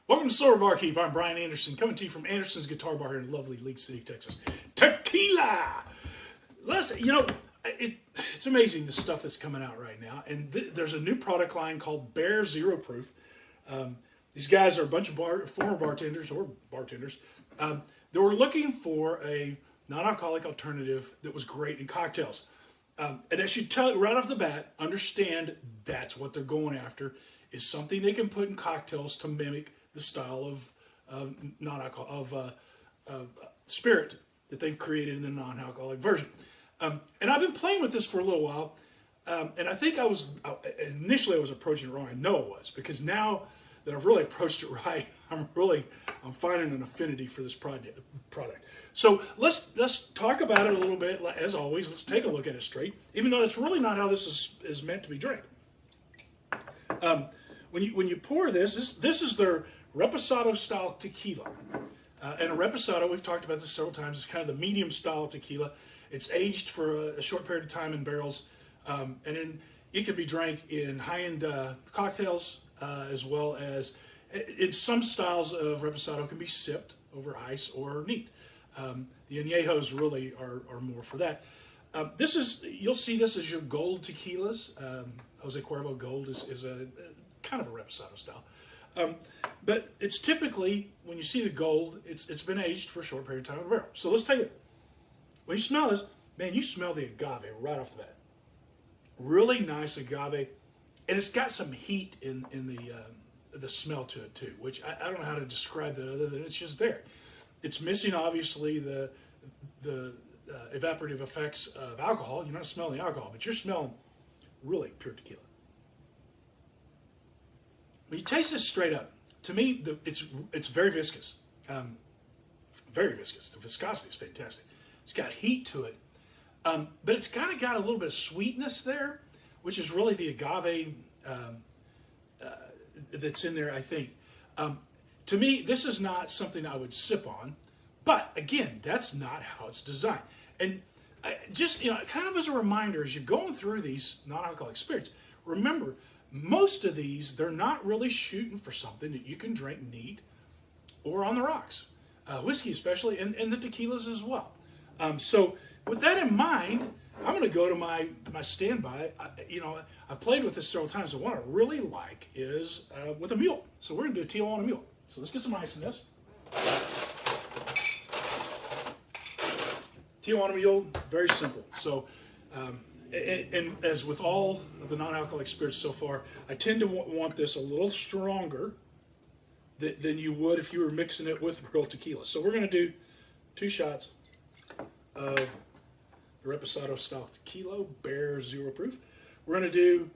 Welcome to Sober Barkeep. I'm Brian Anderson, coming to you from Anderson's Guitar Bar here in lovely League City, Texas. Tequila! It's amazing the stuff that's coming out right now. And there's a new product line called Bear Zero Proof. These guys are a bunch of former bartenders that were looking for a non-alcoholic alternative that was great in cocktails. And I should tell you right off the bat, understand that's what they're going after, is something they can put in cocktails to mimic the style of spirit that they've created in the non-alcoholic version. And I've been playing with this for a little while, and I think initially I was approaching it wrong. I know it was, because now that I've really approached it right, I'm finding an affinity for this product. So let's talk about it a little bit. As always, let's take a look at it straight, even though that's really not how this is meant to be drank. When you pour this is their Reposado style tequila. And a Reposado, we've talked about this several times, is kind of the medium style tequila. It's aged for a short period of time in barrels, and then it can be drank in high-end cocktails, as well as in some styles of Reposado can be sipped over ice or neat. The añejos really are more for that. You'll see this as your gold tequilas. Jose Cuervo Gold is a kind of a Reposado style. But it's typically, when you see the gold, it's been aged for a short period of time in a barrel. So let's take it. When you smell this, man, you smell the agave right off the bat. Really nice agave. And it's got some heat in the smell to it too, which I don't know how to describe that other than it's just there. It's missing, obviously, the evaporative effects of alcohol. You're not smelling the alcohol, but you're smelling really pure tequila. When you taste this straight up, to me, it's very viscous. Very viscous. The viscosity is fantastic. It's got heat to it. But it's kind of got a little bit of sweetness there, which is really the agave that's in there, I think. To me, this is not something I would sip on. But, again, that's not how it's designed. And just, kind of as a reminder, as you're going through these non-alcoholic spirits, remember, most of these, they're not really shooting for something that you can drink neat or on the rocks. Whiskey especially, and the tequilas as well. So with that in mind, I'm going to go to my standby. I've played with this several times, and what I really like is with a mule. So we're going to do a Tijuana mule. So let's get some ice in this. Tijuana mule, very simple. So, and as with all of the non-alcoholic spirits so far, I tend to want this a little stronger than you would if you were mixing it with real tequila. So we're going to do 2 shots of the Reposado style tequila, Bear Zero Proof. We're going to do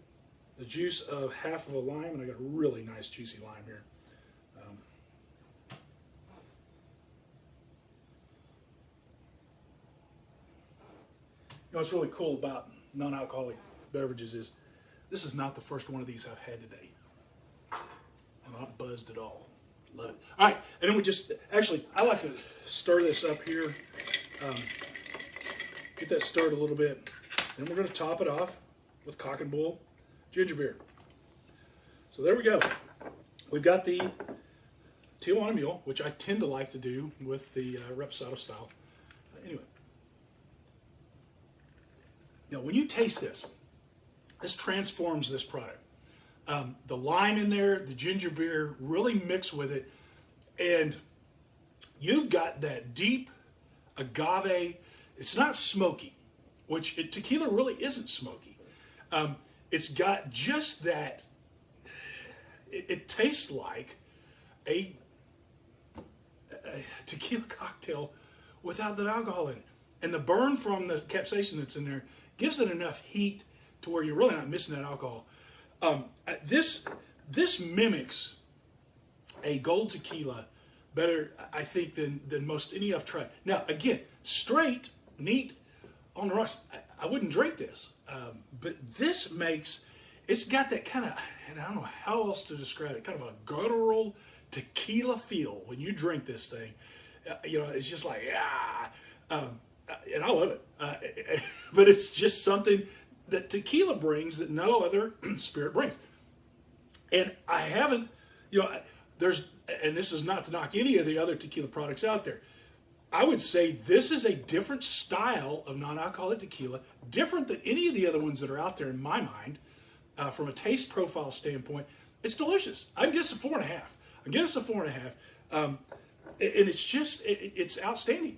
the juice of half of a lime, and I got a really nice juicy lime here. What's really cool about non-alcoholic beverages is this is not the first one of these I've had today. I'm not buzzed at all. Love it. All right, and then I like to stir this up here. Get that stirred a little bit. Then we're going to top it off with cock and bull ginger beer. So there we go. We've got the Tijuana Mule, which I tend to like to do with the Reposado style. Anyway. Now, when you taste this transforms this product. The lime in there, the ginger beer really mix with it, and you've got that deep agave. It's not smoky, which tequila really isn't smoky. It's got just that. It tastes like a tequila cocktail without the alcohol in it, and the burn from the capsaicin that's in there gives it enough heat to where you're really not missing that alcohol. This mimics a gold tequila better, I think, than most any I've tried. Now, again, straight, neat, on the rocks, I wouldn't drink this. But this it's got that kind of, and I don't know how else to describe it, kind of a guttural tequila feel when you drink this thing. It's just like, and I love it. But it's just something that tequila brings that no other spirit brings. And I haven't, and this is not to knock any of the other tequila products out there. I would say this is a different style of non-alcoholic tequila, different than any of the other ones that are out there in my mind. From a taste profile standpoint, it's delicious. I'd give us a 4.5. I'd give us a 4.5. And it's just, it's outstanding.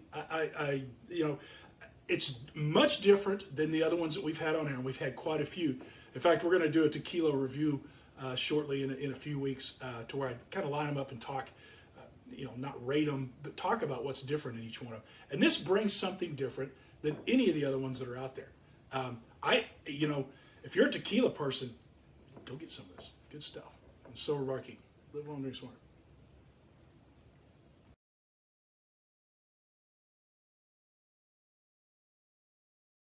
It's much different than the other ones that we've had on here, and we've had quite a few. In fact, we're going to do a tequila review shortly in a few weeks to where I kind of line them up and talk, not rate them, but talk about what's different in each one of them. And this brings something different than any of the other ones that are out there. If you're a tequila person, go get some of this. Good stuff. Sober Barkeep. Live long, drink smart.